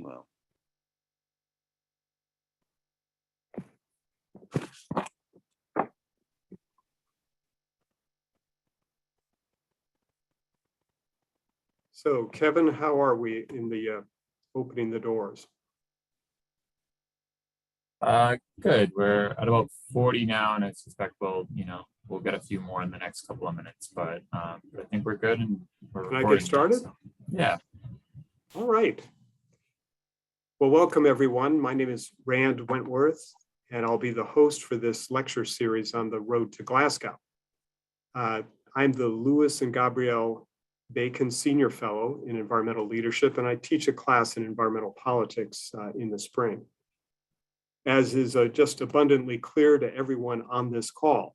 Well, so Kevin, how are we in the opening the doors? Good. We're at about 40 now, and I suspect we'll get a few more in the next couple of minutes, but I think we're good and we're Can I get started? Now, so, yeah. All right. Well, welcome everyone. My name is Rand Wentworth, and I'll be the host for this lecture series on the road to Glasgow. I'm the Lewis and Gabrielle Bacon Senior Fellow in Environmental Leadership, and I teach a class in environmental politics in the spring. As is just abundantly clear to everyone on this call,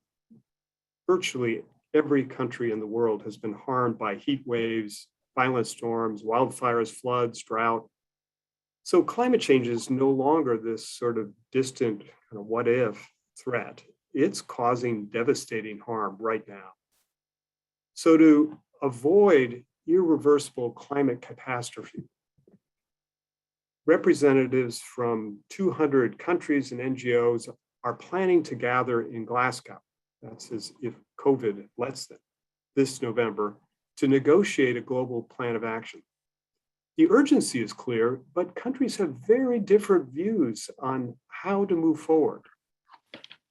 virtually every country in the world has been harmed by heat waves, violent storms, wildfires, floods, drought. So climate change is no longer this sort of distant kind of what if threat. It's causing devastating harm right now. So to avoid irreversible climate catastrophe, representatives from 200 countries and NGOs are planning to gather in Glasgow, that's as if COVID lets them, this November, to negotiate a global plan of action. The urgency is clear, but countries have very different views on how to move forward.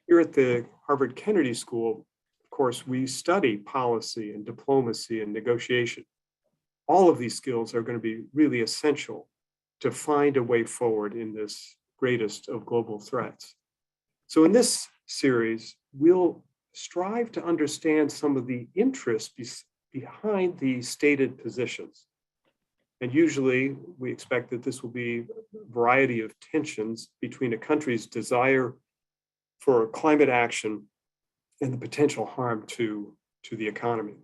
Here at the Harvard Kennedy School, of course, we study policy and diplomacy and negotiation. All of these skills are going to be really essential to find a way forward in this greatest of global threats. So in this series, we'll strive to understand some of the interests behind the stated positions. And usually we expect that this will be a variety of tensions between a country's desire for climate action and the potential harm to the economy.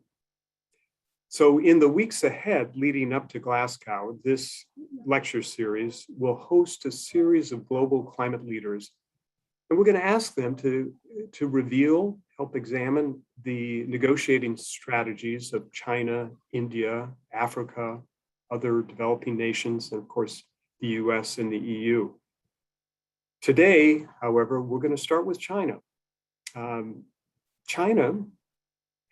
So in the weeks ahead leading up to Glasgow, this lecture series will host a series of global climate leaders. And we're going to ask them to reveal, help examine the negotiating strategies of China, India, Africa, other developing nations, and of course, the US and the EU. Today, however, we're going to start with China. China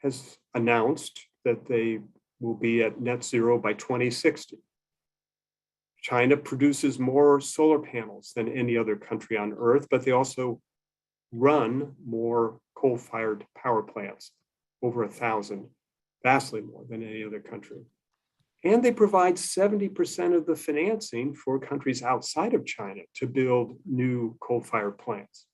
has announced that they will be at net zero by 2060. China produces more solar panels than any other country on Earth, but they also run more coal-fired power plants, over 1,000, vastly more than any other country. And they provide 70% of the financing for countries outside of China to build new coal-fired plants.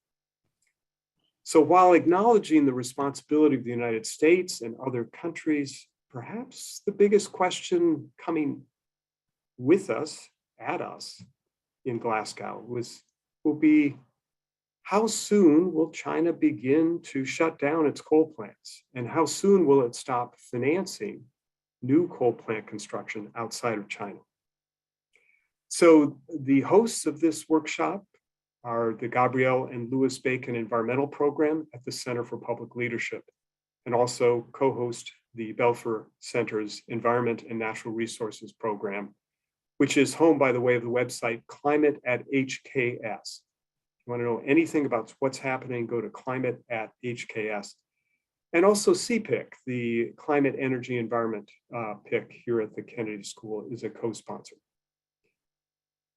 So while acknowledging the responsibility of the United States and other countries, perhaps the biggest question coming with us, at us in Glasgow will be, how soon will China begin to shut down its coal plants? And how soon will it stop financing new coal plant construction outside of China? So the hosts of this workshop are the Gabrielle and Lewis Bacon Environmental Program at the Center for Public Leadership, and also co-host the Belfer Center's Environment and Natural Resources Program, which is home, by the way, of the website Climate at HKS. If you want to know anything about what's happening, go to Climate at HKS. And also CPIC, the Climate, Energy, Environment PIC here at the Kennedy School, is a co-sponsor.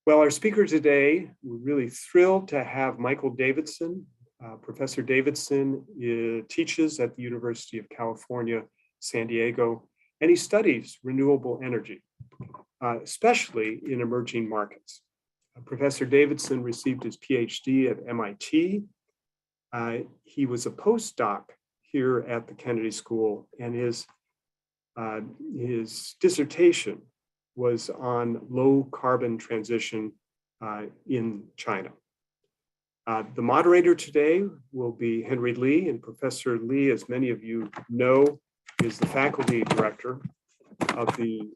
Well, our speaker today, we're really thrilled to have Michael Davidson. Professor Davidson teaches at the University of California, San Diego, and he studies renewable energy, especially in emerging markets. Professor Davidson received his PhD at MIT. He was a postdoc here at the Kennedy School, and his dissertation was on low carbon transition in China. The moderator today will be Henry Lee, and Professor Lee, as many of you know, is the faculty director of the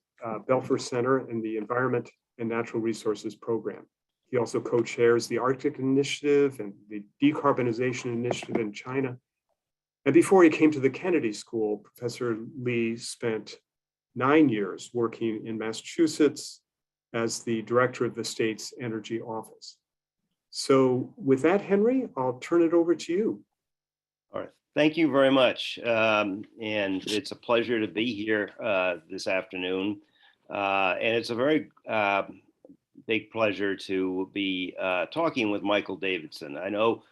Belfer Center and the Environment and Natural Resources Program. He also co-chairs the Arctic Initiative and the Decarbonization Initiative in China. And before he came to the Kennedy School, Professor Lee spent 9 years working in Massachusetts, as the director of the state's energy office. So with that, Henry, I'll turn it over to you. All right. Thank you very much. And it's a pleasure to be here this afternoon. And it's a very big pleasure to be talking with Michael Davidson. I know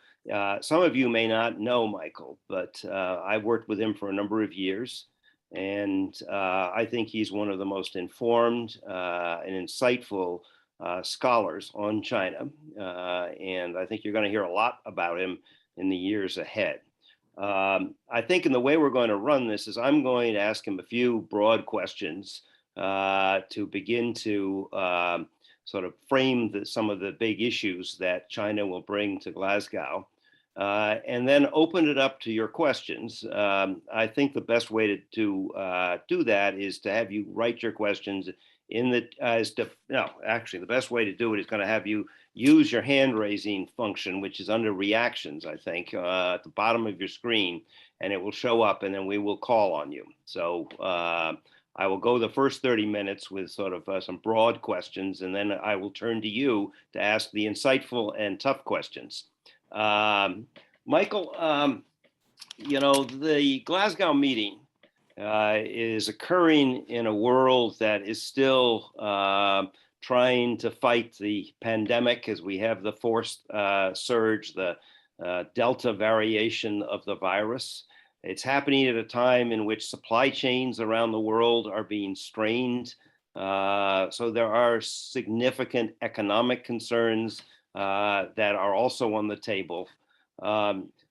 some of you may not know Michael, but I've worked with him for a number of years. And I think he's one of the most informed and insightful scholars on China. And I think you're going to hear a lot about him in the years ahead. I think in the way we're going to run this is I'm going to ask him a few broad questions to begin to sort of frame some of the big issues that China will bring to Glasgow, and then open it up to your questions. I think the best way to do that is to have you write your questions in the, actually the best way to do it is going to have you use your hand raising function, which is under reactions, I think, at the bottom of your screen, and it will show up and then we will call on you. So I will go the first 30 minutes with sort of some broad questions, and then I will turn to you to ask the insightful and tough questions. Michael, you know, the Glasgow meeting is occurring in a world that is still trying to fight the pandemic as we have the fourth surge, the Delta variation of the virus. It's happening at a time in which supply chains around the world are being strained. So there are significant economic concerns that are also on the table.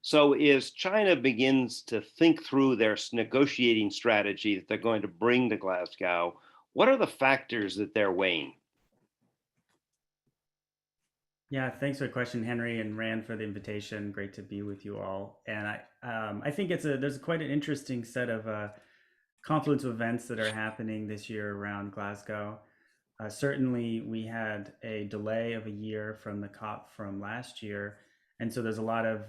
So as China begins to think through their negotiating strategy that they're going to bring to Glasgow, what are the factors that they're weighing? Yeah, thanks for the question, Henry, and Rand for the invitation. Great to be with you all. And I think there's quite an interesting set of confluence of events that are happening this year around Glasgow. Certainly, we had a delay of a year from the COP from last year, and so there's a lot of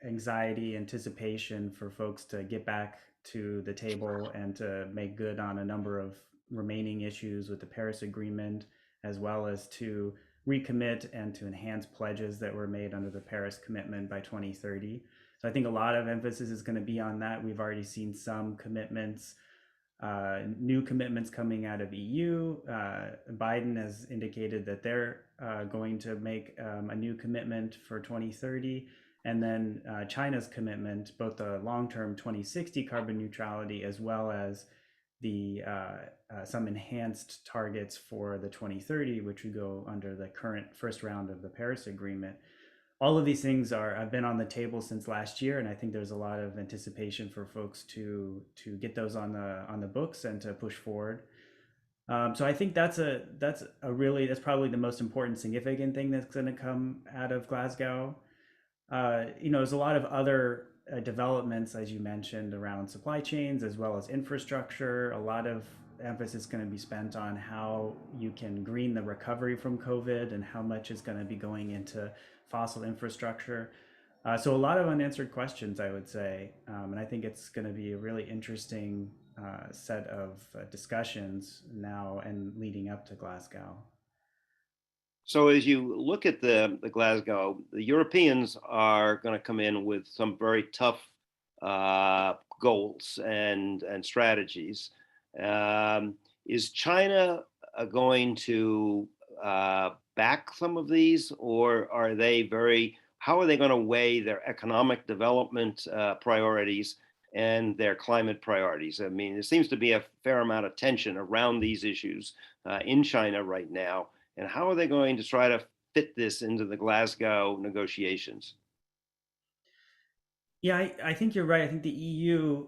anxiety, anticipation for folks to get back to the table and to make good on a number of remaining issues with the Paris Agreement, as well as to recommit and to enhance pledges that were made under the Paris Commitment by 2030. So I think a lot of emphasis is going to be on that. We've already seen some commitments, new commitments coming out of EU. Biden has indicated that they're going to make a new commitment for 2030. And then China's commitment, both the long-term 2060 carbon neutrality, as well as the some enhanced targets for the 2030, which would go under the current first round of the Paris Agreement. All of these things have been on the table since last year, and I think there's a lot of anticipation for folks to get those on the books and to push forward. So I think that's probably the most important, significant thing that's going to come out of Glasgow. There's a lot of other developments, as you mentioned, around supply chains as well as infrastructure. A lot of emphasis is going to be spent on how you can green the recovery from COVID and how much is going to be going into fossil infrastructure. So a lot of unanswered questions, I would say. And I think it's going to be a really interesting set of discussions now and leading up to Glasgow. So as you look at the Glasgow, the Europeans are going to come in with some very tough goals and strategies. Is China going to back some of these, or are they how are they going to weigh their economic development priorities and their climate priorities? I mean, there seems to be a fair amount of tension around these issues in China right now. And how are they going to try to fit this into the Glasgow negotiations? Yeah, I think you're right. I think the EU,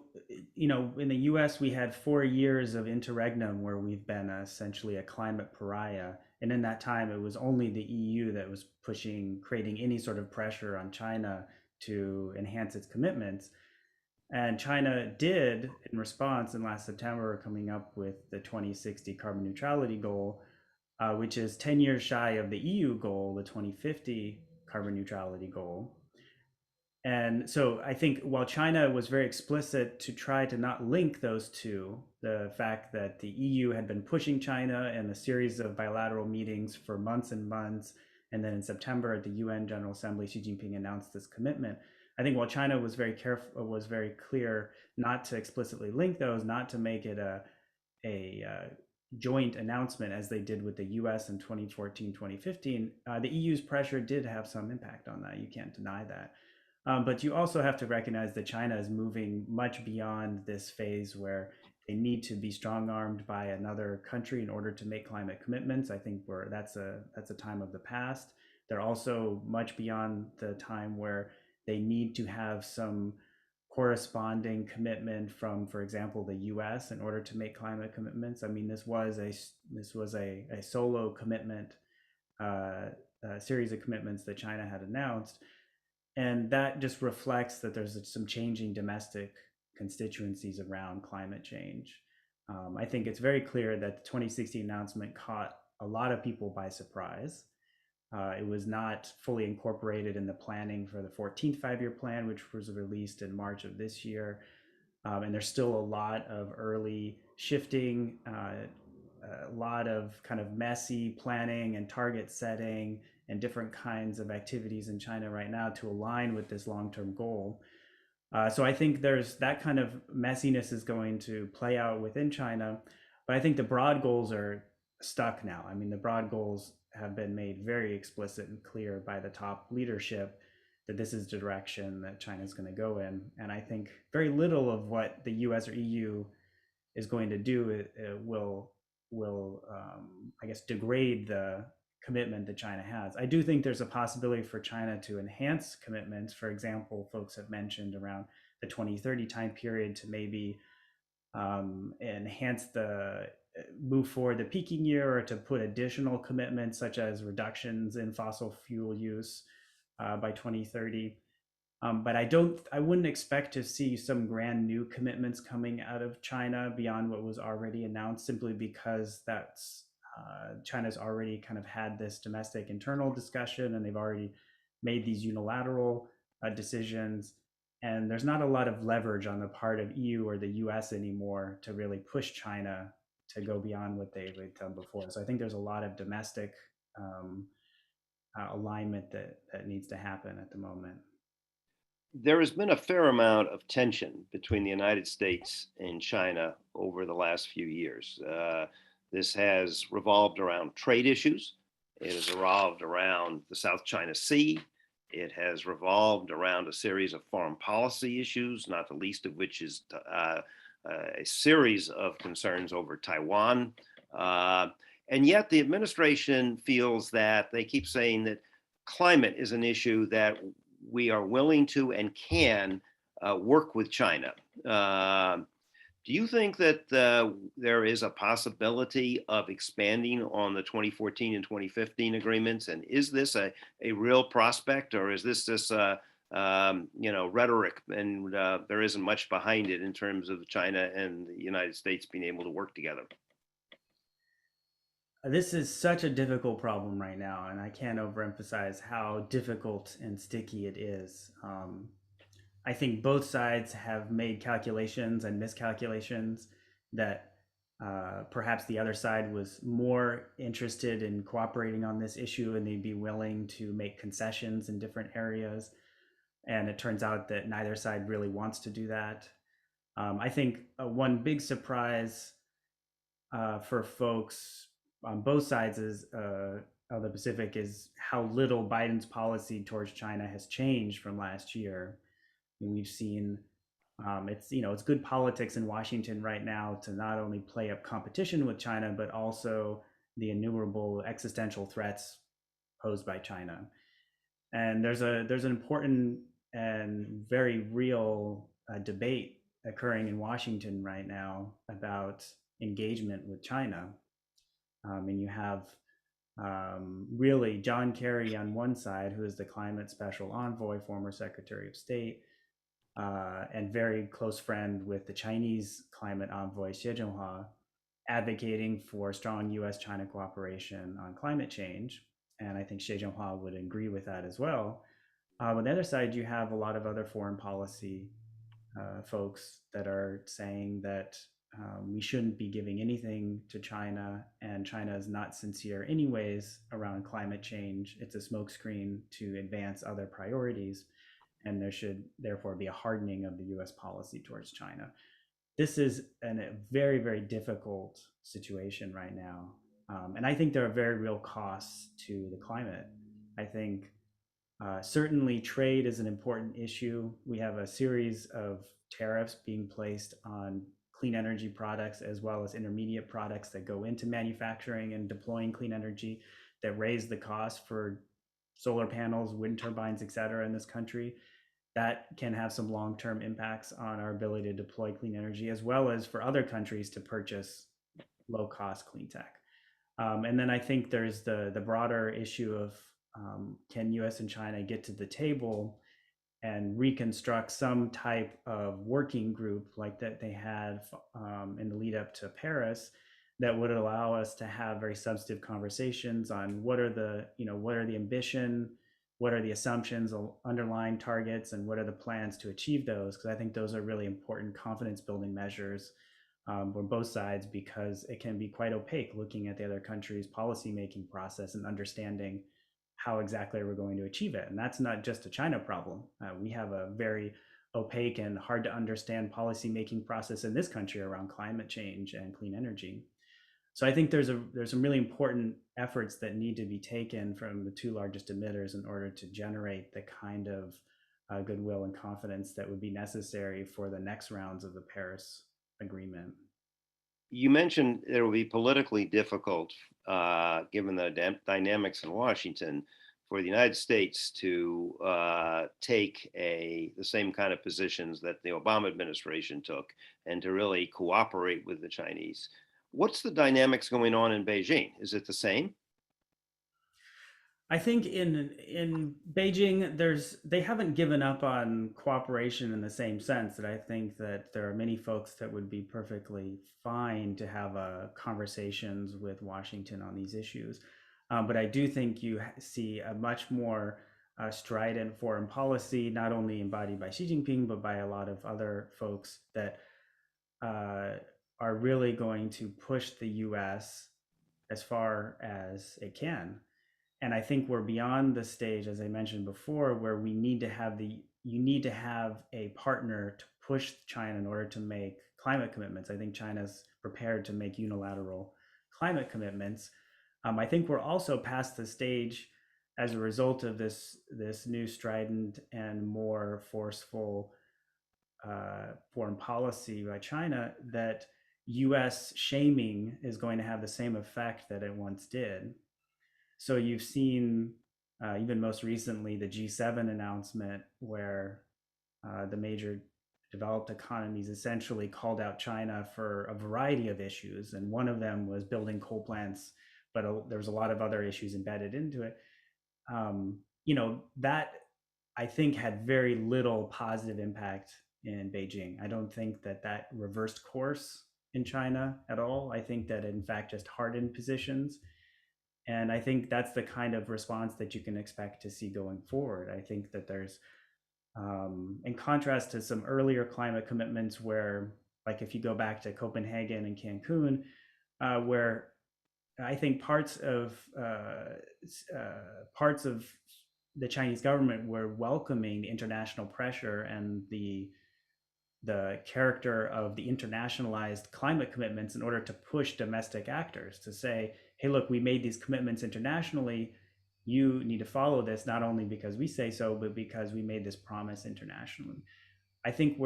in the US, we had 4 years of interregnum where we've been essentially a climate pariah. And in that time, it was only the EU that was creating any sort of pressure on China to enhance its commitments. And China did, in response, in last September, coming up with the 2060 carbon neutrality goal, which is 10 years shy of the EU goal, the 2050 carbon neutrality goal. And so I think while China was very explicit to try to not link those two, the fact that the EU had been pushing China in a series of bilateral meetings for months and months, and then in September at the UN General Assembly, Xi Jinping announced this commitment. I think while China was very careful, was very clear not to explicitly link those, not to make it a joint announcement as they did with the US in 2014, 2015, the EU's pressure did have some impact on that. You can't deny that. But you also have to recognize that China is moving much beyond this phase where they need to be strong armed by another country in order to make climate commitments. I think that's a time of the past. They're also much beyond the time where they need to have some corresponding commitment from, for example, the U.S. in order to make climate commitments. I mean, this was a solo commitment, a series of commitments that China had announced, and that just reflects that there's some changing domestic constituencies around climate change. I think it's very clear that the 2016 announcement caught a lot of people by surprise. It was not fully incorporated in the planning for the 14th five-year plan, which was released in March of this year. And there's still a lot of early shifting, a lot of kind of messy planning and target setting and different kinds of activities in China right now to align with this long-term goal. So I think there's that kind of messiness is going to play out within China, but I think the broad goals are stuck now. I mean, the broad goals have been made very explicit and clear by the top leadership that this is the direction that China is going to go in. And I think very little of what the US or EU is going to do will I guess, degrade the commitment that China has. I do think there's a possibility for China to enhance commitments. For example, folks have mentioned around the 2030 time period to maybe enhance move forward the peaking year, or to put additional commitments such as reductions in fossil fuel use by 2030. But I wouldn't expect to see some grand new commitments coming out of China beyond what was already announced, simply because China's already kind of had this domestic internal discussion, and they've already made these unilateral decisions. And there's not a lot of leverage on the part of EU or the US anymore to really push China to go beyond what they've done before. So I think there's a lot of domestic alignment that needs to happen at the moment. There has been a fair amount of tension between the United States and China over the last few years. This has revolved around trade issues. It has revolved around the South China Sea. It has revolved around a series of foreign policy issues, not the least of which is a series of concerns over Taiwan. And yet the administration feels that they keep saying that climate is an issue that we are willing to and can work with China. Do you think that there is a possibility of expanding on the 2014 and 2015 agreements? And is this a real prospect, or is this just rhetoric, and there isn't much behind it in terms of China and the United States being able to work together? This is such a difficult problem right now, and I can't overemphasize how difficult and sticky it is. I think both sides have made calculations and miscalculations that perhaps the other side was more interested in cooperating on this issue and they'd be willing to make concessions in different areas. And it turns out that neither side really wants to do that. I think one big surprise for folks on both sides of the Pacific is how little Biden's policy towards China has changed from last year. And we've seen it's good politics in Washington right now to not only play up competition with China, but also the innumerable existential threats posed by China. And there's an important and very real debate occurring in Washington right now about engagement with China. And you have really John Kerry on one side, who is the climate special envoy, former Secretary of State, and very close friend with the Chinese climate envoy, Xie Zhenhua, advocating for strong U.S. China cooperation on climate change. And I think Xie Zhenhua would agree with that as well. On the other side, you have a lot of other foreign policy folks that are saying that we shouldn't be giving anything to China, and China is not sincere anyways around climate change. It's a smokescreen to advance other priorities, and there should therefore be a hardening of the US policy towards China. This is a very, very difficult situation right now. And I think there are very real costs to the climate. I think certainly trade is an important issue. We have a series of tariffs being placed on clean energy products as well as intermediate products that go into manufacturing and deploying clean energy that raise the cost for solar panels, wind turbines, et cetera, in this country. That can have some long-term impacts on our ability to deploy clean energy, as well as for other countries to purchase low-cost clean tech. And then I think there's the broader issue of can US and China get to the table and reconstruct some type of working group like that they had in the lead up to Paris that would allow us to have very substantive conversations on what are the ambition, what are the assumptions, underlying targets, and what are the plans to achieve those? Because I think those are really important confidence building measures for both sides, because it can be quite opaque looking at the other country's policymaking process and understanding how exactly we're going to achieve it. And that's not just a China problem. We have a very opaque and hard to understand policymaking process in this country around climate change and clean energy. So I think there's some really important efforts that need to be taken from the two largest emitters in order to generate the kind of goodwill and confidence that would be necessary for the next rounds of the Paris Agreement. You mentioned it will be politically difficult, given the dynamics in Washington, for the United States to take the same kind of positions that the Obama administration took and to really cooperate with the Chinese. What's the dynamics going on in Beijing? Is it the same? I think in Beijing, they haven't given up on cooperation in the same sense that I think that there are many folks that would be perfectly fine to have conversations with Washington on these issues. But I do think you see a much more strident foreign policy, not only embodied by Xi Jinping, but by a lot of other folks that are really going to push the US as far as it can. And I think we're beyond the stage, as I mentioned before, where you need to have a partner to push China in order to make climate commitments. I think China's prepared to make unilateral climate commitments. I think we're also past the stage as a result of this new strident and more forceful foreign policy by China that US shaming is going to have the same effect that it once did. So you've seen even most recently the G7 announcement where the major developed economies essentially called out China for a variety of issues. And one of them was building coal plants, but there was a lot of other issues embedded into it. That I think had very little positive impact in Beijing. I don't think that reversed course in China at all. I think that in fact just hardened positions. And I think that's the kind of response that you can expect to see going forward. I think that there's, in contrast to some earlier climate commitments where, like if you go back to Copenhagen and Cancun, where I think parts of the Chinese government were welcoming the international pressure and the character of the internationalized climate commitments in order to push domestic actors to say, hey, look, we made these commitments internationally. You need to follow this, not only because we say so, but because we made this promise internationally. I think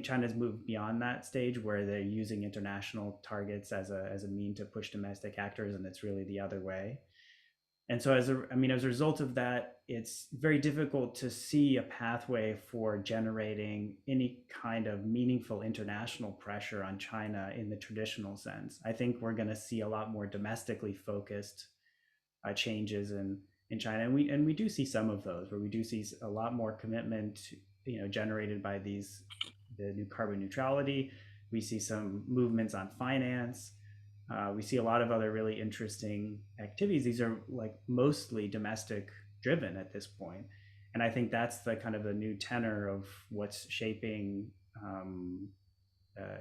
China's moved beyond that stage where they're using international targets as a mean to push domestic actors, and it's really the other way. And so as a result of that, it's very difficult to see a pathway for generating any kind of meaningful international pressure on China in the traditional sense. I think we're going to see a lot more domestically focused changes in China, and we do see some of those, where we do see a lot more commitment, generated by the new carbon neutrality. We see some movements on finance. We see a lot of other really interesting activities. These are like mostly domestic driven at this point. And I think that's the kind of the new tenor of what's shaping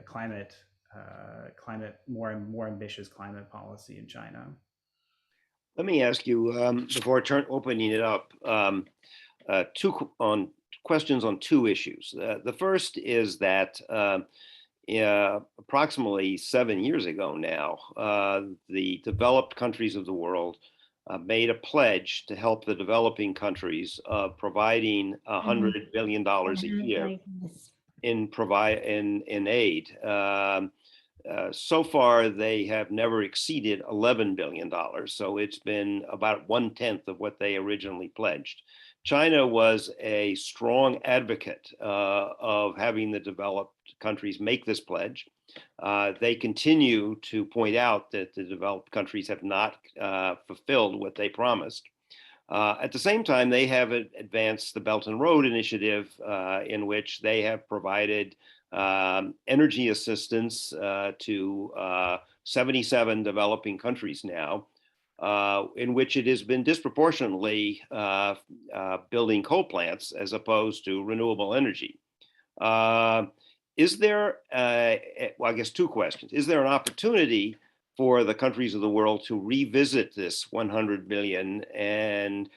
climate, more and more ambitious climate policy in China. Let me ask you before opening it up, questions on two issues. The first is that approximately 7 years ago now, the developed countries of the world made a pledge to help the developing countries, providing $100 billion a year in aid. So far, they have never exceeded $11 billion. So it's been about 1/10 of what they originally pledged. China was a strong advocate of having the developed countries make this pledge. They continue to point out that the developed countries have not fulfilled what they promised. At the same time, they have advanced the Belt and Road Initiative, in which they have provided energy assistance to 77 developing countries now, in which it has been disproportionately building coal plants as opposed to renewable energy. Is there, well, I guess two questions. Is there an opportunity for the countries of the world to revisit this 100 billion and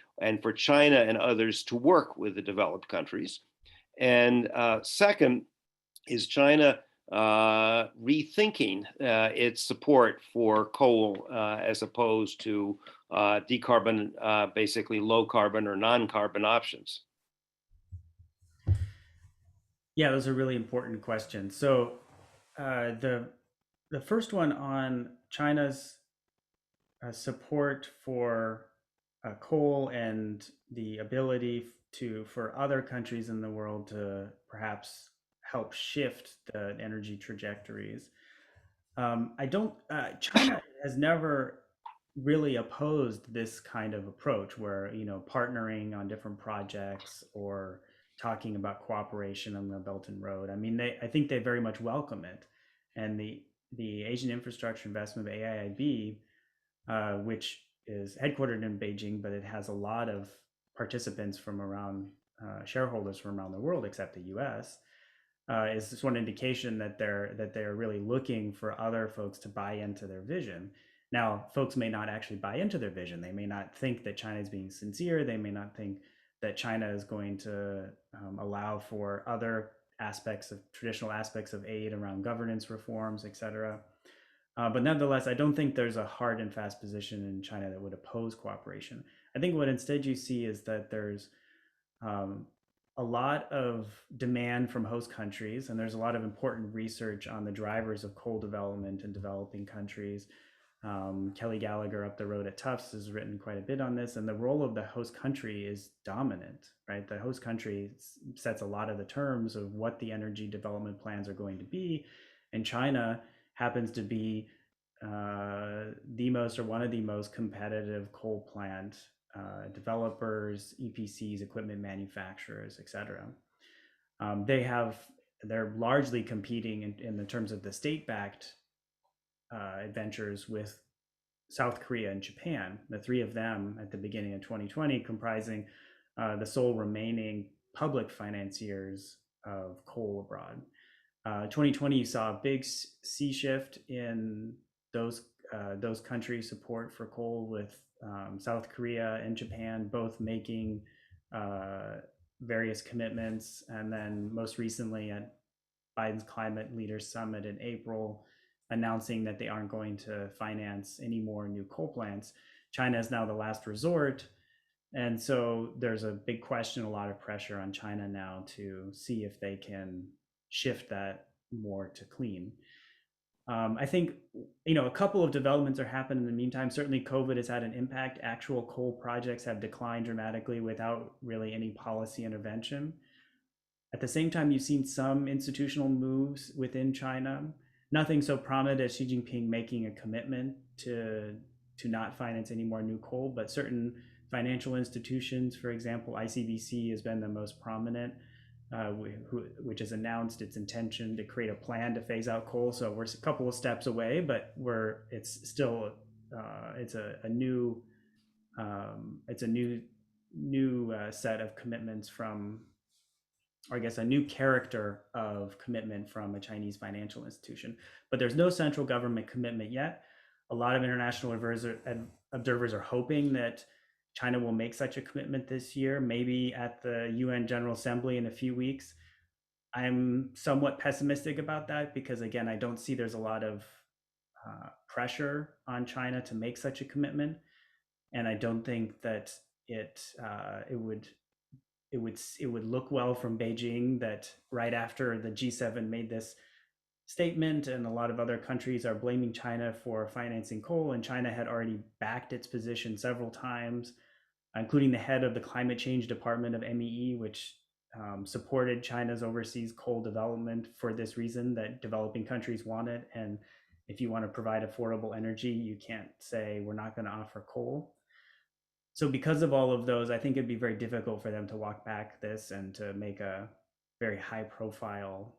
for China and others to work with the developed countries? And second, is China rethinking its support for coal as opposed to basically low carbon or non-carbon options? Yeah, those are really important questions. So the first one on China's support for coal and the ability for other countries in the world to perhaps help shift the energy trajectories. China has never really opposed this kind of approach where, partnering on different projects or talking about cooperation on the Belt and Road. I mean, I think they very much welcome it. And the Asian Infrastructure Investment, AIIB, which is headquartered in Beijing, but it has a lot of participants from around, shareholders from around the world, except the U.S., is this one indication that they're really looking for other folks to buy into their vision. Now, folks may not actually buy into their vision. They may not think that China is being sincere. They may not think that China is going to allow for other traditional aspects of aid around governance reforms, et cetera. But nonetheless, I don't think there's a hard and fast position in China that would oppose cooperation. I think what instead you see is that there's a lot of demand from host countries, and there's a lot of important research on the drivers of coal development in developing countries. Kelly Gallagher up the road at Tufts has written quite a bit on this, and the role of the host country is dominant, right? The host country sets a lot of the terms of what the energy development plans are going to be, and China happens to be the most or one of the most competitive coal plant developers, EPCs, equipment manufacturers, et cetera. They're largely competing in the terms of the state-backed ventures with South Korea and Japan, the three of them at the beginning of 2020 comprising the sole remaining public financiers of coal abroad. 2020, you saw a big sea shift in those countries' support for coal, with South Korea and Japan both making various commitments, and then most recently at Biden's Climate Leaders Summit in April, announcing that they aren't going to finance any more new coal plants. China is now the last resort. And so there's a big question, a lot of pressure on China now to see if they can shift that more to clean. I think, a couple of developments are happening in the meantime. Certainly COVID has had an impact. Actual coal projects have declined dramatically without really any policy intervention. At the same time, you've seen some institutional moves within China. Nothing so prominent as Xi Jinping making a commitment to not finance any more new coal, but certain financial institutions, for example, ICBC has been the most prominent, which has announced its intention to create a plan to phase out coal. So we're a couple of steps away, but it's still it's a new set of commitments from, or I guess a new character of commitment from a Chinese financial institution. But there's no central government commitment yet. A lot of international observers are hoping that China will make such a commitment this year, maybe at the UN General Assembly in a few weeks. I'm somewhat pessimistic about that because, again, I don't see there's a lot of pressure on China to make such a commitment, and I don't think that it would look well from Beijing that right after the G7 made this statement and a lot of other countries are blaming China for financing coal, and China had already backed its position several times, including the head of the climate change department of MEE, which supported China's overseas coal development for this reason, that developing countries want it. And if you want to provide affordable energy, you can't say we're not going to offer coal. So because of all of those, I think it'd be very difficult for them to walk back this and to make a very high profile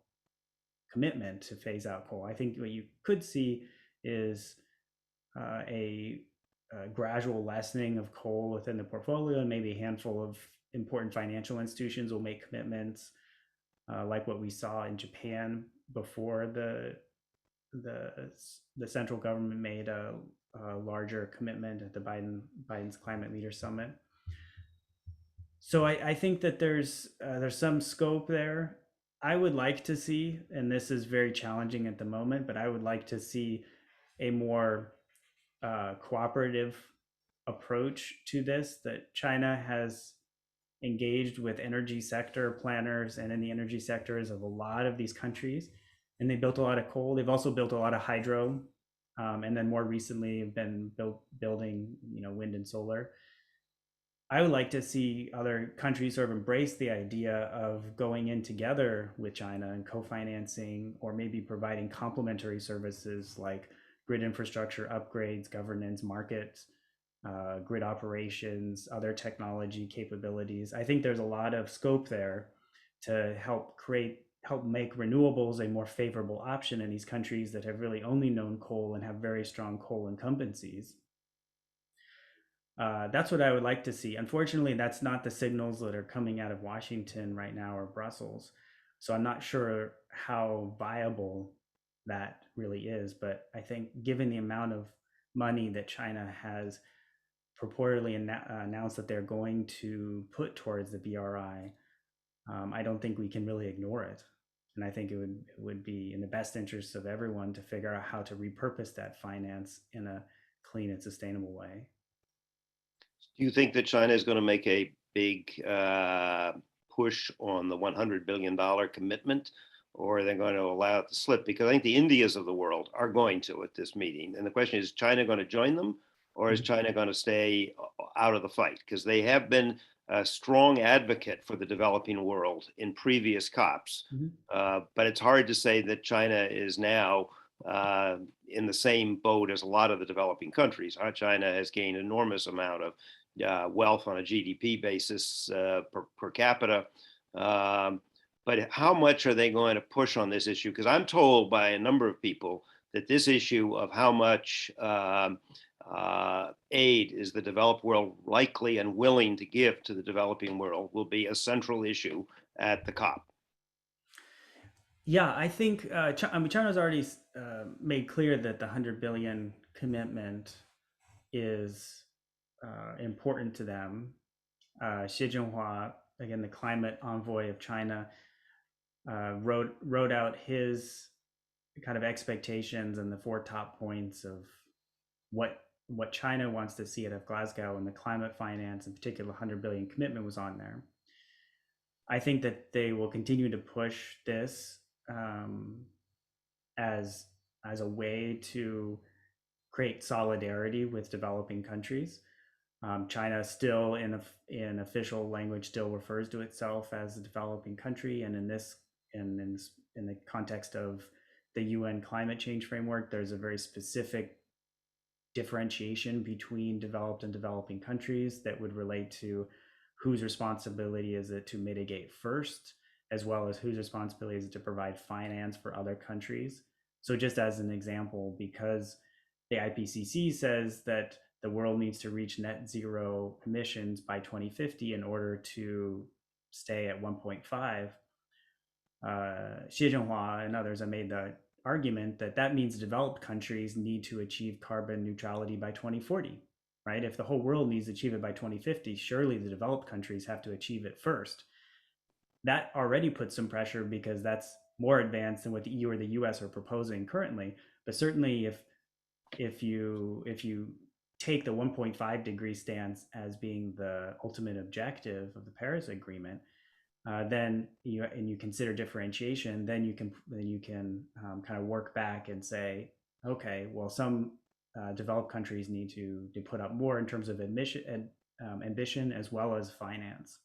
commitment to phase out coal. I think what you could see is a gradual lessening of coal within the portfolio, and maybe a handful of important financial institutions will make commitments like what we saw in Japan before the central government made a larger commitment at the Biden's Climate Leader Summit. So I think that there's some scope there. I would like to see, and this is very challenging at the moment, but I would like to see a more cooperative approach to this, that China has engaged with energy sector planners and in the energy sectors of a lot of these countries, and they built a lot of coal. They've also built a lot of hydro, and then more recently have been building wind and solar. I would like to see other countries sort of embrace the idea of going in together with China and co-financing, or maybe providing complementary services like grid infrastructure upgrades, governance, markets, grid operations, other technology capabilities. I think there's a lot of scope there to help make renewables a more favorable option in these countries that have really only known coal and have very strong coal incumbencies. That's what I would like to see. Unfortunately, that's not the signals that are coming out of Washington right now or Brussels. So I'm not sure how viable that really is. But I think given the amount of money that China has purportedly announced that they're going to put towards the BRI, I don't think we can really ignore it. And I think it would be in the best interest of everyone to figure out how to repurpose that finance in a clean and sustainable way. Do you think that China is going to make a big push on the $100 billion commitment, or are they going to allow it to slip? Because I think the Indias of the world are going to at this meeting. And the question is China going to join them, or is China going to stay out of the fight? Because they have been a strong advocate for the developing world in previous COPs. But it's hard to say that China is now in the same boat as a lot of the developing countries. China has gained enormous amount of wealth on a GDP basis per capita. But how much are they going to push on this issue? Because I'm told by a number of people that this issue of how much aid is the developed world likely and willing to give to the developing world will be a central issue at the COP. Yeah, I think China's already made clear that the 100 billion commitment is important to them. Xi Jinping, again, the climate envoy of China, wrote out his kind of expectations and the 4 top points of what China wants to see out of Glasgow, and the climate finance, in particular, 100 billion commitment was on there. I think that they will continue to push this as a way to create solidarity with developing countries. China still, in official language, still refers to itself as a developing country, and in the context of the UN climate change framework, there's a very specific differentiation between developed and developing countries that would relate to whose responsibility is it to mitigate first, as well as whose responsibility is it to provide finance for other countries. So just as an example, because the IPCC says that the world needs to reach net zero emissions by 2050 in order to stay at 1.5. Xi Jinping and others have made the argument that that means developed countries need to achieve carbon neutrality by 2040, right? If the whole world needs to achieve it by 2050, surely the developed countries have to achieve it first. That already puts some pressure because that's more advanced than what the EU or the US are proposing currently. But certainly if you take the 1.5 degree stance as being the ultimate objective of the Paris Agreement, then you consider differentiation, then you can kind of work back and say, okay, well, some developed countries need to put up more in terms of ambition as well as finance.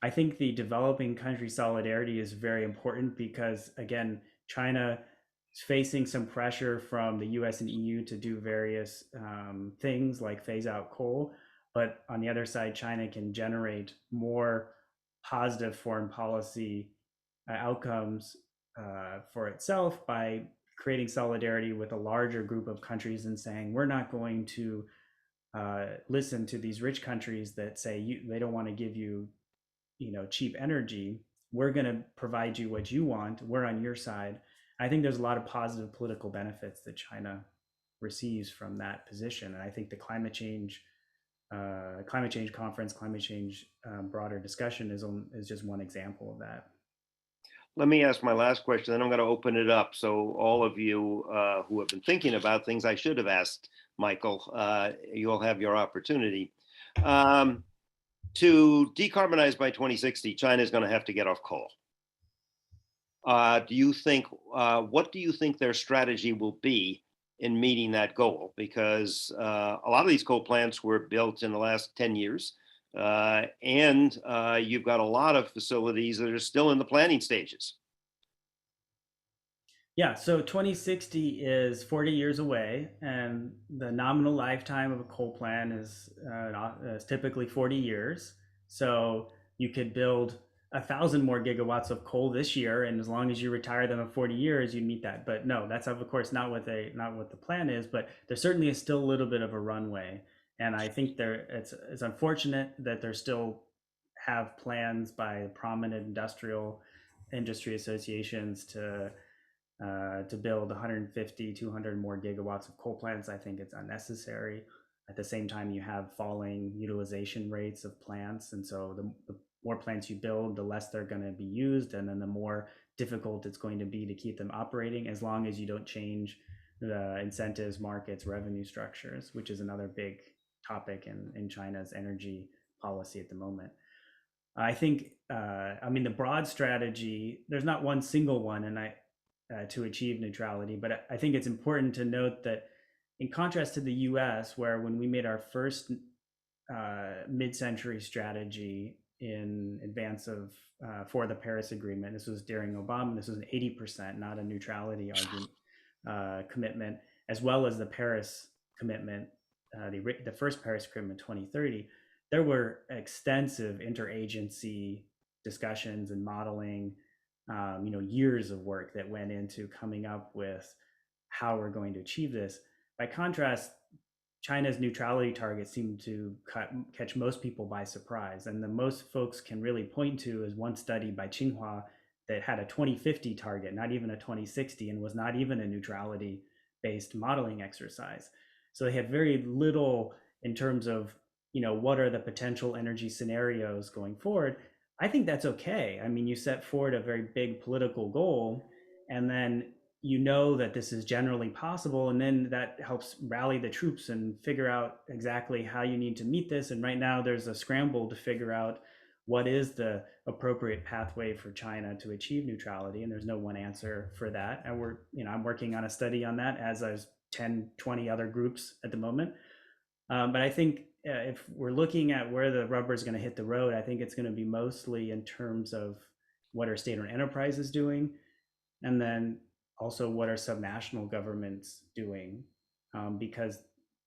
I think the developing country solidarity is very important because, again, China is facing some pressure from the US and EU to do various things like phase out coal. But on the other side, China can generate more positive foreign policy outcomes for itself by creating solidarity with a larger group of countries and saying, we're not going to listen to these rich countries that say they don't want to give you cheap energy. We're going to provide you what you want. We're on your side. I think there's a lot of positive political benefits that China receives from that position. And I think the climate change conference, climate change broader discussion is just one example of that. Let me ask my last question, then I'm going to open it up. So all of you who have been thinking about things I should have asked Michael, you'll have your opportunity. To decarbonize by 2060, China is going to have to get off coal. What do you think their strategy will be in meeting that goal? Because a lot of these coal plants were built in the last 10 years. And you've got a lot of facilities that are still in the planning stages. Yeah, so 2060 is 40 years away, and the nominal lifetime of a coal plant is typically 40 years. So you could build 1,000 more gigawatts of coal this year, and as long as you retire them in 40 years, you meet that. But no, that's of course not what the plan is. But there certainly is still a little bit of a runway, and I think it's unfortunate that there still have plans by prominent industry associations to build 150, 200 more gigawatts of coal plants. I think it's unnecessary. At the same time, you have falling utilization rates of plants. And so the more plants you build, the less they're going to be used. And then the more difficult it's going to be to keep them operating, as long as you don't change the incentives, markets, revenue structures, which is another big topic in China's energy policy at the moment. I think, the broad strategy, there's not one single one, and to achieve neutrality. But I think it's important to note that in contrast to the US, where when we made our first mid-century strategy in advance of for the Paris Agreement, this was during Obama, this was an 80%, not a neutrality commitment, as well as the Paris commitment, the first Paris Agreement 2030, there were extensive interagency discussions and modeling, years of work that went into coming up with how we're going to achieve this. By contrast, China's neutrality targets seem to catch most people by surprise. And the most folks can really point to is one study by Tsinghua that had a 2050 target, not even a 2060, and was not even a neutrality-based modeling exercise. So they had very little in terms of, what are the potential energy scenarios going forward. I think that's okay. You set forward a very big political goal, and then that this is generally possible, and then that helps rally the troops and figure out exactly how you need to meet this. And right now there's a scramble to figure out what is the appropriate pathway for China to achieve neutrality, and there's no one answer for that. And I'm working on a study on that, as there's 10, 20 other groups at the moment. But I think if we're looking at where the rubber is going to hit the road, I think it's going to be mostly in terms of what are state-owned enterprises doing, and then also what are subnational governments doing, because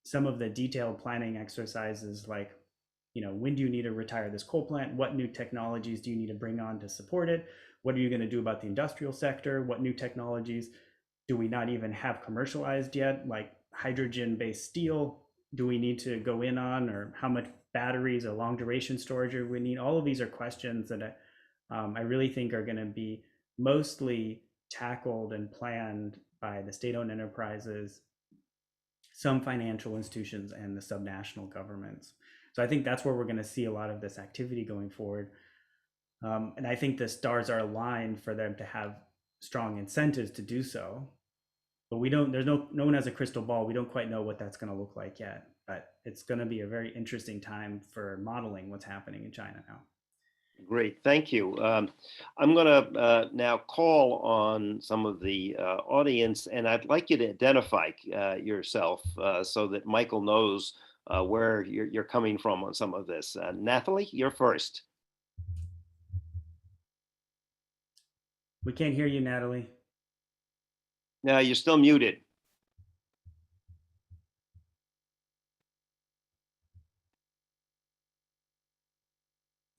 some of the detailed planning exercises, like, when do you need to retire this coal plant? What new technologies do you need to bring on to support it? What are you going to do about the industrial sector? What new technologies do we not even have commercialized yet, like hydrogen-based steel? do we need to go in on, or how much batteries or long duration storage we need? All of these are questions that I really think are going to be mostly tackled and planned by the state-owned enterprises, some financial institutions, and the subnational governments. So I think that's where we're going to see a lot of this activity going forward. And I think the stars are aligned for them to have strong incentives to do so. But we don't, there's no one has a crystal ball. We don't quite know what that's going to look like yet. But it's going to be a very interesting time for modeling what's happening in China now. Great, thank you. I'm going to now call on some of the audience, and I'd like you to identify yourself so that Michael knows where you're coming from on some of this. Nathalie, you're first. We can't hear you, Natalie. No, you're still muted.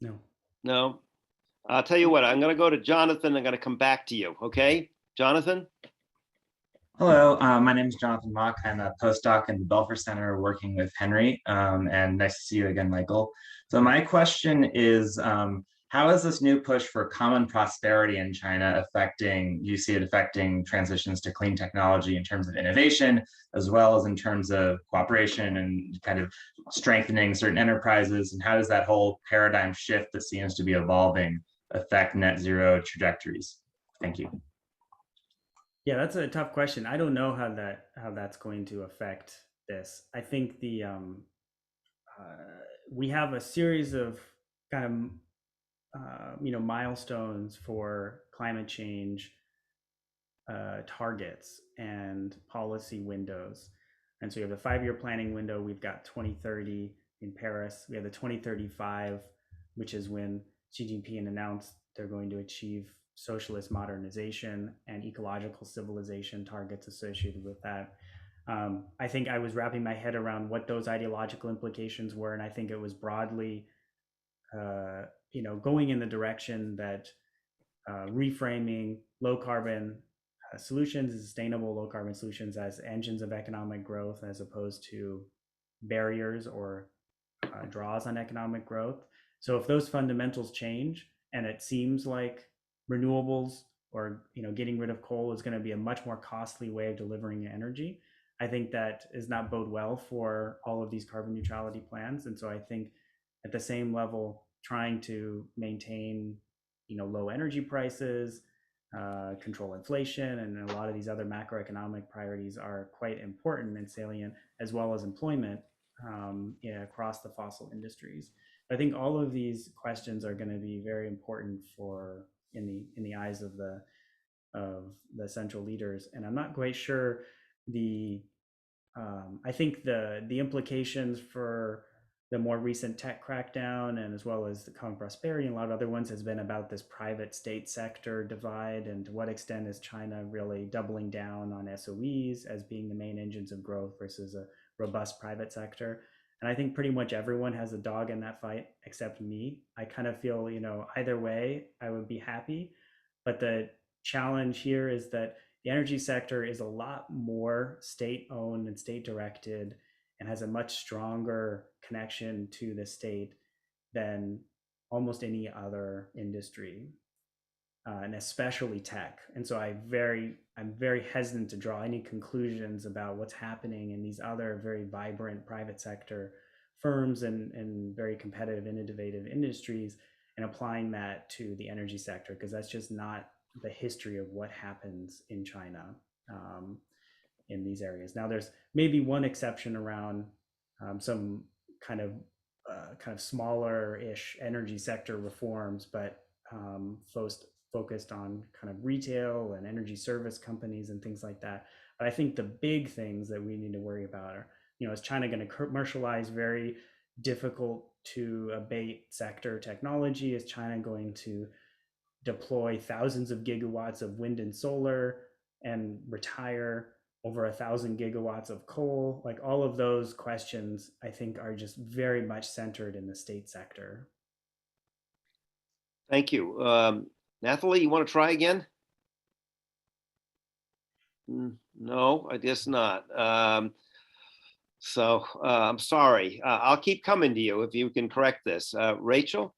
No. No. I'll tell you what, I'm going to go to Jonathan. I'm going to come back to you. Okay, Jonathan? Hello, my name is Jonathan Mock. I'm a postdoc in the Belfer Center working with Henry, and nice to see you again, Michael. So my question is, how is this new push for common prosperity in China you see it affecting transitions to clean technology in terms of innovation, as well as in terms of cooperation and kind of strengthening certain enterprises? And how does that whole paradigm shift that seems to be evolving affect net zero trajectories? Thank you. Yeah, that's a tough question. I don't know how that's going to affect this. I think we have a series of kind of milestones for climate change targets and policy windows. And so you have the 5-year planning window. We've got 2030 in Paris. We have the 2035, which is when Xi Jinping announced they're going to achieve socialist modernization and ecological civilization targets associated with that. I think I was wrapping my head around what those ideological implications were, and I think it was broadly, going in the direction that reframing low carbon solutions, sustainable low carbon solutions, as engines of economic growth as opposed to barriers or draws on economic growth. So if those fundamentals change, and it seems like renewables or getting rid of coal is going to be a much more costly way of delivering energy, I think that is not bode well for all of these carbon neutrality plans. And so I think at the same level, trying to maintain low energy prices, control inflation, and a lot of these other macroeconomic priorities are quite important and salient, as well as employment across the fossil industries. I think all of these questions are going to be very important for in the eyes of the central leaders, and I'm not quite sure I think the implications for the more recent tech crackdown, and as well as the common prosperity and a lot of other ones, has been about this private state sector divide, and to what extent is China really doubling down on SOEs as being the main engines of growth versus a robust private sector. And I think pretty much everyone has a dog in that fight except me. I kind of feel, either way, I would be happy. But the challenge here is that the energy sector is a lot more state-owned and state-directed and has a much stronger connection to the state than almost any other industry, and especially tech. And so I'm very hesitant to draw any conclusions about what's happening in these other very vibrant private sector firms and very competitive, innovative industries, and applying that to the energy sector, because that's just not the history of what happens in China in these areas. Now, there's maybe one exception around some kind of smaller-ish energy sector reforms, but focused on kind of retail and energy service companies and things like that. But I think the big things that we need to worry about are, is China going to commercialize very difficult to abate sector technology? Is China going to deploy thousands of gigawatts of wind and solar and retire over 1,000 gigawatts of coal? Like, all of those questions, I think, are just very much centered in the state sector. Thank you. Nathalie, you want to try again? No, I guess not. So I'm sorry. I'll keep coming to you if you can correct this. Rachel?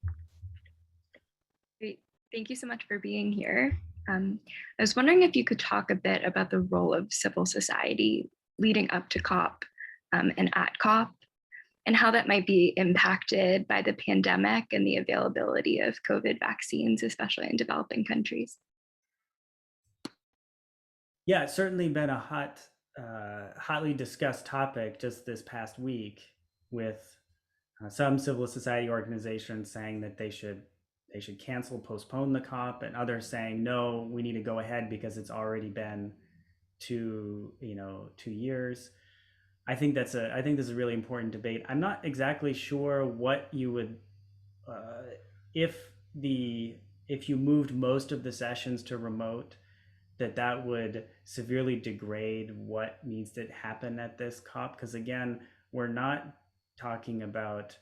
Great. Thank you so much for being here. I was wondering if you could talk a bit about the role of civil society leading up to COP and at COP, and how that might be impacted by the pandemic and the availability of COVID vaccines, especially in developing countries. Yeah, it's certainly been a hotly discussed topic just this past week, with some civil society organizations saying that they should postpone the COP, and others saying no, we need to go ahead because it's already been 2 years. I think this is a really important debate. I'm not exactly sure what you would if you moved most of the sessions to remote, that would severely degrade what needs to happen at this COP, because again, we're not talking about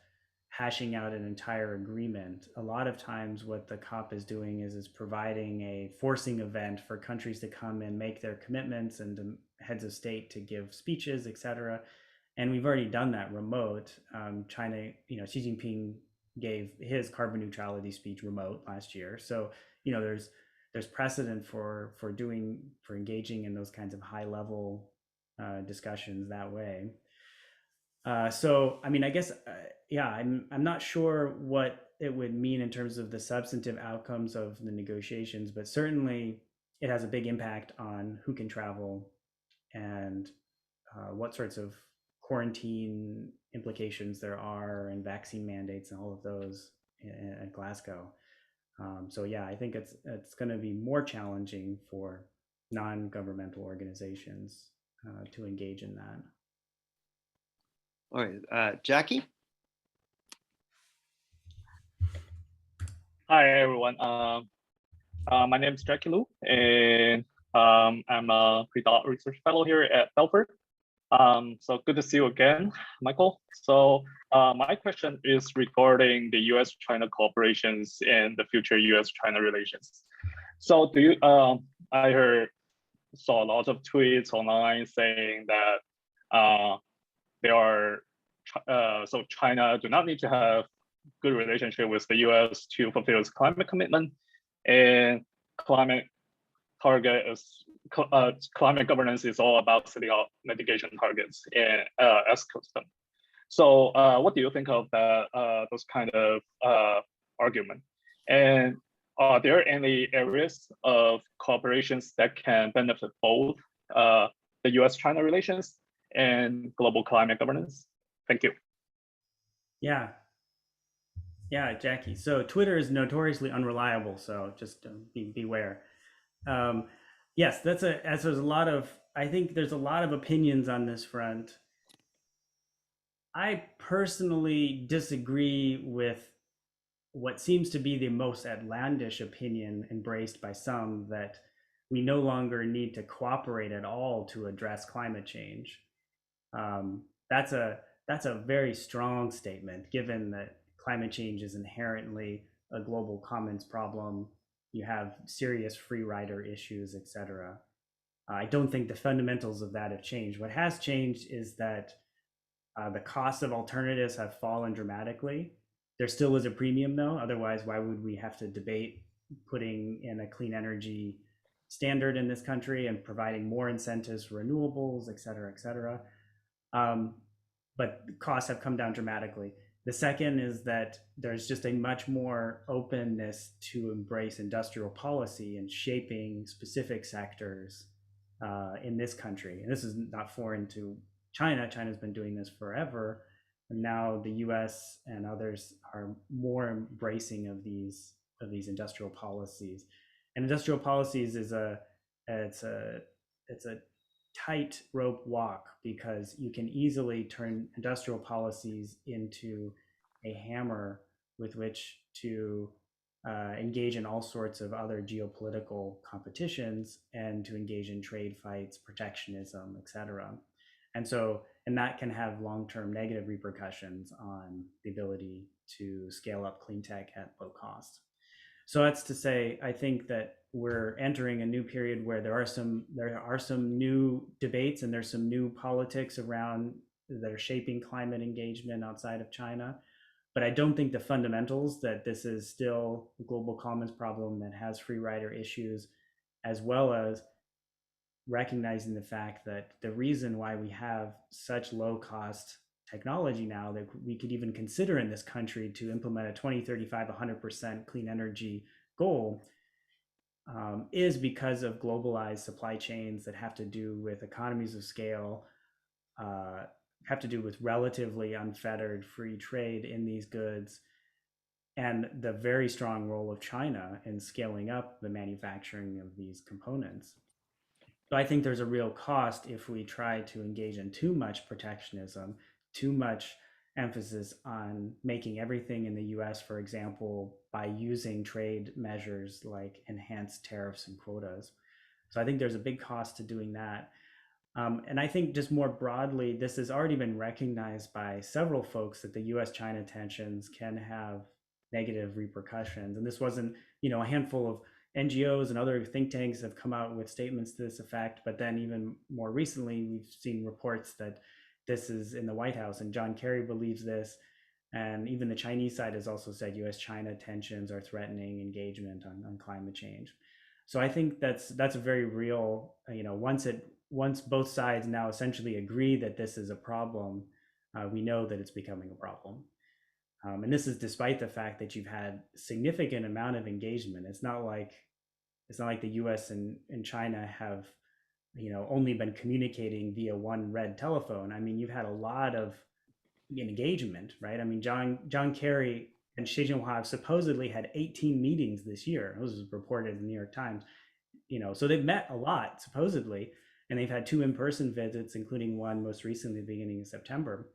hashing out an entire agreement. A lot of times what the COP is doing is providing a forcing event for countries to come and make their commitments, and the heads of state to give speeches, etc. And we've already done that remote. China, Xi Jinping gave his carbon neutrality speech remote last year. So, there's precedent for engaging in those kinds of high level discussions that way. So, I mean, I guess, I'm not sure what it would mean in terms of the substantive outcomes of the negotiations, but certainly it has a big impact on who can travel and what sorts of quarantine implications there are, and vaccine mandates and all of those at Glasgow. So yeah, I think it's going to be more challenging for non-governmental organizations to engage in that. All right, Jackie? Hi, everyone. My name is Jackie Lu, and I'm a pre-doc research fellow here at Belfer. So good to see you again, Michael. So my question is regarding the U.S. China cooperations and the future U.S. China relations. So I saw a lot of tweets online saying that so China do not need to have good relationship with the U.S. to fulfill its climate commitment, and climate governance is all about setting up mitigation targets and ecosystem. So what do you think of those kind of argument? And are there any areas of cooperations that can benefit both the U.S.-China relations and global climate governance? Thank you. Yeah, Jackie. So Twitter is notoriously unreliable, so just beware. Yes, I think there's a lot of opinions on this front. I personally disagree with what seems to be the most outlandish opinion embraced by some, that we no longer need to cooperate at all to address climate change. That's a very strong statement, given that climate change is inherently a global commons problem. You have serious free rider issues, etc. I don't think the fundamentals of that have changed. What has changed is that the costs of alternatives have fallen dramatically. There still is a premium though, otherwise why would we have to debate putting in a clean energy standard in this country and providing more incentives for renewables, et cetera. But costs have come down dramatically. The second is that there's just a much more openness to embrace industrial policy and shaping specific sectors in this country. And this is not foreign to China. China's been doing this forever. And now the US and others are more embracing of these industrial policies. And industrial policies is it's a tightrope walk, because you can easily turn industrial policies into a hammer with which to engage in all sorts of other geopolitical competitions and to engage in trade fights, protectionism, etc. And that can have long-term negative repercussions on the ability to scale up clean tech at low cost. So that's to say, I think that we're entering a new period where there are some new debates and there's some new politics around that are shaping climate engagement outside of China. But I don't think the fundamentals that this is still a global commons problem that has free rider issues, as well as recognizing the fact that the reason why we have such low cost technology now that we could even consider in this country to implement a 2035 100% clean energy goal is because of globalized supply chains that have to do with economies of scale, have to do with relatively unfettered free trade in these goods, and the very strong role of China in scaling up the manufacturing of these components. So I think there's a real cost if we try to engage in too much protectionism, too much emphasis on making everything in the US, for example, by using trade measures like enhanced tariffs and quotas. So I think there's a big cost to doing that. And I think just more broadly, this has already been recognized by several folks that the US China tensions can have negative repercussions. And this wasn't, a handful of NGOs and other think tanks have come out with statements to this effect. But then even more recently, we've seen reports that this is in the White House, and John Kerry believes this. And even the Chinese side has also said US China tensions are threatening engagement on climate change. So I think that's a very real, once both sides now essentially agree that this is a problem, we know that it's becoming a problem. And this is despite the fact that you've had significant amount of engagement. It's not like the US and China have, only been communicating via one red telephone. I mean, you've had a lot of engagement, right? I mean, John Kerry and Xi Jinping supposedly had 18 meetings this year. This was reported in the New York Times. So they've met a lot, supposedly, and they've had 2 in-person visits, including one most recently at the beginning of September.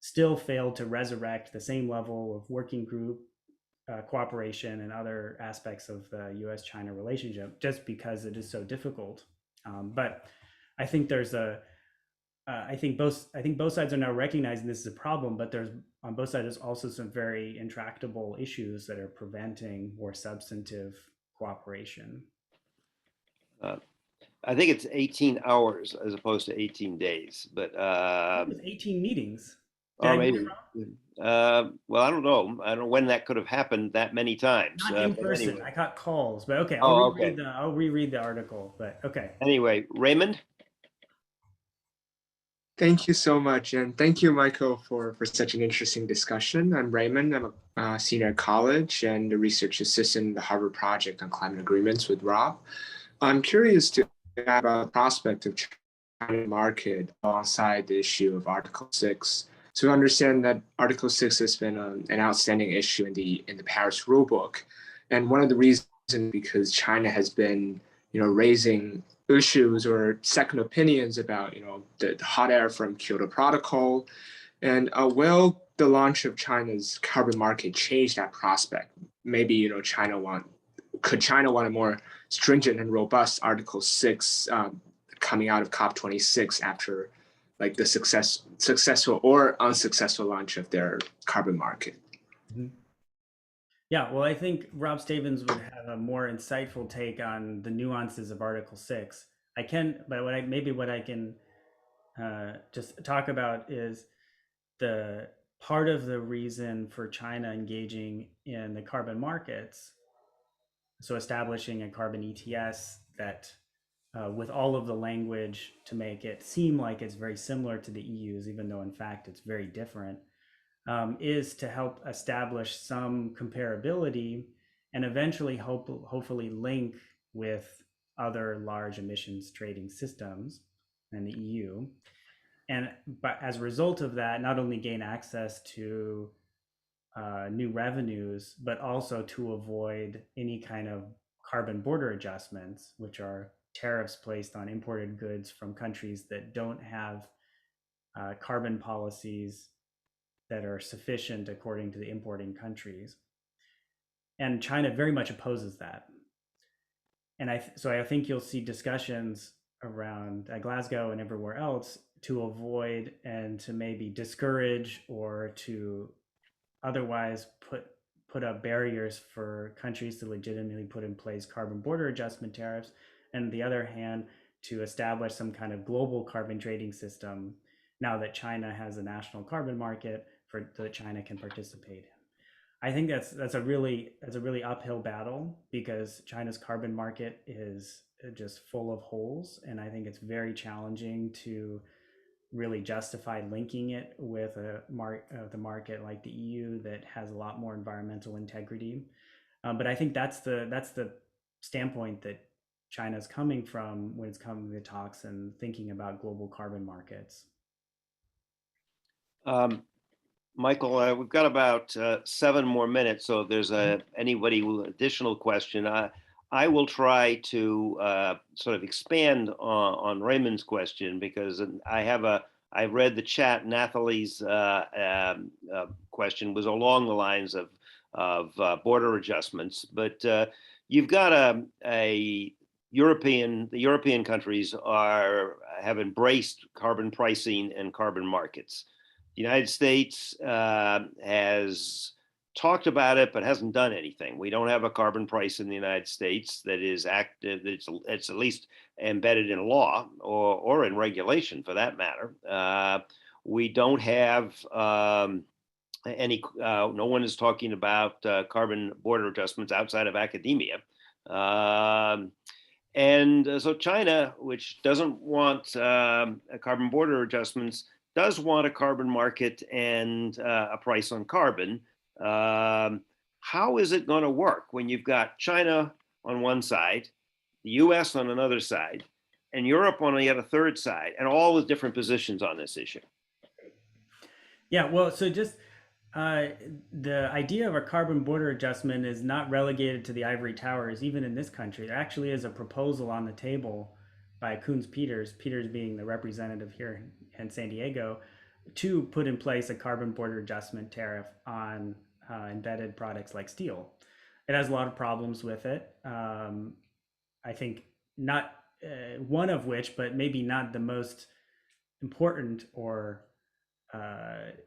Still failed to resurrect the same level of working group cooperation and other aspects of the U.S.-China relationship, just because it is so difficult. But I think I think both sides are now recognizing this is a problem, but there's on both sides also some very intractable issues that are preventing more substantive cooperation. I think it's 18 hours as opposed to 18 days, but It was 18 meetings. or maybe. Well, I don't know. I don't know when that could have happened that many times. Not in but person. anyway. I got calls, but okay. Oh, okay. I'll reread the article, but okay. Anyway, Raymond. Thank you so much. And thank you, Michael, for such an interesting discussion. I'm Raymond. I'm a senior at college and a research assistant in the Harvard Project on Climate Agreements with Rob. I'm curious to have a prospect of China market alongside the issue of Article 6. So understand that Article 6 has been an outstanding issue in the Paris rulebook. And one of the reasons because China has been, raising issues or second opinions about, the hot air from Kyoto Protocol. And will the launch of China's carbon market change that prospect? Maybe, could China want a more stringent and robust Article 6 coming out of COP26 after like the successful or unsuccessful launch of their carbon market? Mm-hmm. Yeah, well, I think Rob Stavens would have a more insightful take on the nuances of Article 6. I can, but what I can just talk about is the part of the reason for China engaging in the carbon markets. So establishing a carbon ETS that with all of the language to make it seem like it's very similar to the EU's, even though in fact it's very different, is to help establish some comparability and eventually hopefully link with other large emissions trading systems and the EU. But as a result of that, not only gain access to new revenues, but also to avoid any kind of carbon border adjustments, which are tariffs placed on imported goods from countries that don't have carbon policies that are sufficient according to the importing countries. And China very much opposes that. And so I think you'll see discussions around Glasgow and everywhere else to avoid and to maybe discourage or to otherwise put up barriers for countries to legitimately put in place carbon border adjustment tariffs. And on the other hand, to establish some kind of global carbon trading system now that China has a national carbon market so that China can participate in. I think that's a really uphill battle because China's carbon market is just full of holes, and I think it's very challenging to really justify linking it with the market like the EU that has a lot more environmental integrity. But I think that's the standpoint that China's coming from when it's coming to talks and thinking about global carbon markets. Michael, we've got about 7 more minutes, so if there's anybody with additional question, I will try to sort of expand on Raymond's question, because I read the chat. Nathalie's question was along the lines of border adjustments, but you've got the European countries have embraced carbon pricing and carbon markets. The United States has talked about it, but hasn't done anything. We don't have a carbon price in the United States that is active. It's at least embedded in law or in regulation, for that matter. We don't have any. No one is talking about carbon border adjustments outside of academia. And so China, which doesn't want carbon border adjustments, does want a carbon market and a price on carbon. How is it going to work when you've got China on one side, the U.S. on another side, and Europe on yet a third side, and all with different positions on this issue? Yeah, well, so just the idea of a carbon border adjustment is not relegated to the ivory towers, even in this country. There actually is a proposal on the table by Peters being the representative here in San Diego, to put in place a carbon border adjustment tariff on embedded products like steel. It has a lot of problems with it. I think not one of which, but maybe not the most important or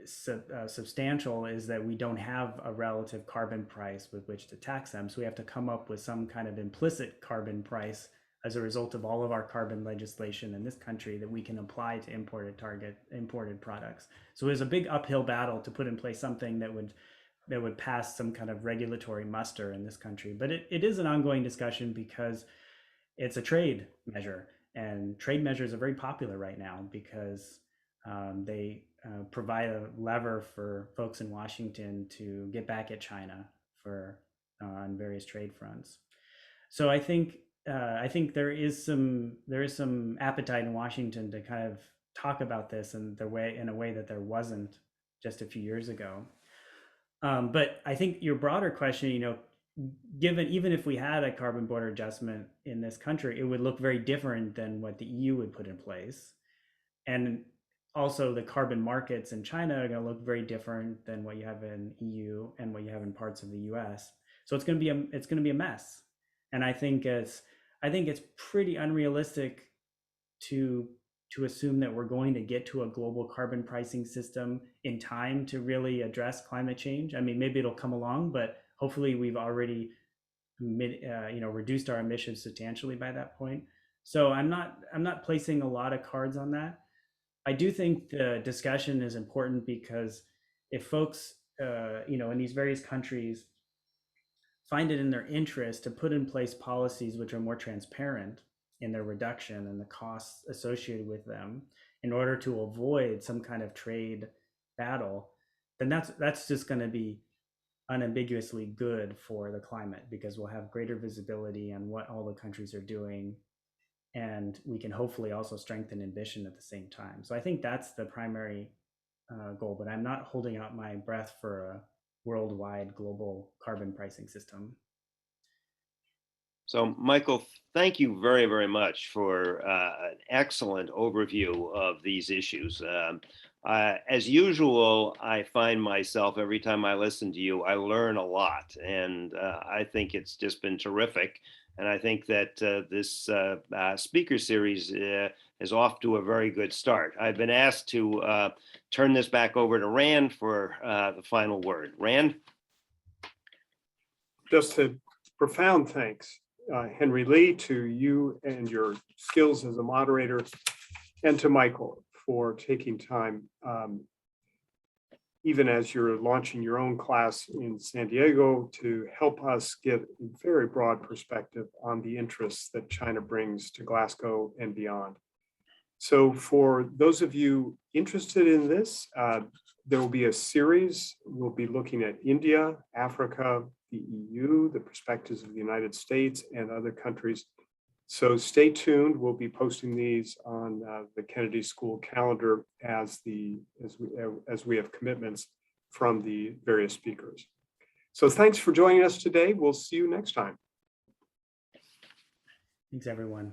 substantial, is that we don't have a relative carbon price with which to tax them. So we have to come up with some kind of implicit carbon price as a result of all of our carbon legislation in this country that we can apply to imported products. So it was a big uphill battle to put in place something that would pass some kind of regulatory muster in this country. But it is an ongoing discussion because it's a trade measure, and trade measures are very popular right now because they provide a lever for folks in Washington to get back at China on various trade fronts. So I think there is some appetite in Washington to kind of talk about this in a way that there wasn't just a few years ago. But I think your broader question, given even if we had a carbon border adjustment in this country, it would look very different than what the EU would put in place, and also the carbon markets in China are going to look very different than what you have in EU and what you have in parts of the US. So it's going to be a mess, and I think it's pretty unrealistic to assume that we're going to get to a global carbon pricing system in time to really address climate change. I mean, maybe it'll come along, but hopefully we've already reduced our emissions substantially by that point. So I'm not placing a lot of cards on that. I do think the discussion is important because if folks in these various countries find it in their interest to put in place policies which are more transparent in their reduction and the costs associated with them in order to avoid some kind of trade battle, then that's just going to be unambiguously good for the climate, because we'll have greater visibility on what all the countries are doing, and we can hopefully also strengthen ambition at the same time. So I think that's the primary goal, but I'm not holding out my breath for a worldwide global carbon pricing system. So, Michael, thank you very, very much for an excellent overview of these issues. As usual, I find myself, every time I listen to you, I learn a lot. And I think it's just been terrific. And I think that this speaker series is off to a very good start. I've been asked to turn this back over to Rand for the final word. Rand? Just a profound thanks, Henry Lee, to you and your skills as a moderator, and to Michael for taking time, even as you're launching your own class in San Diego, to help us get a very broad perspective on the interests that China brings to Glasgow and beyond. So for those of you interested in this, there will be a series. We'll be looking at India, Africa, the EU, the perspectives of the United States and other countries. So stay tuned. We'll be posting these on the Kennedy School calendar as we have commitments from the various speakers. So thanks for joining us today. We'll see you next time. Thanks, everyone.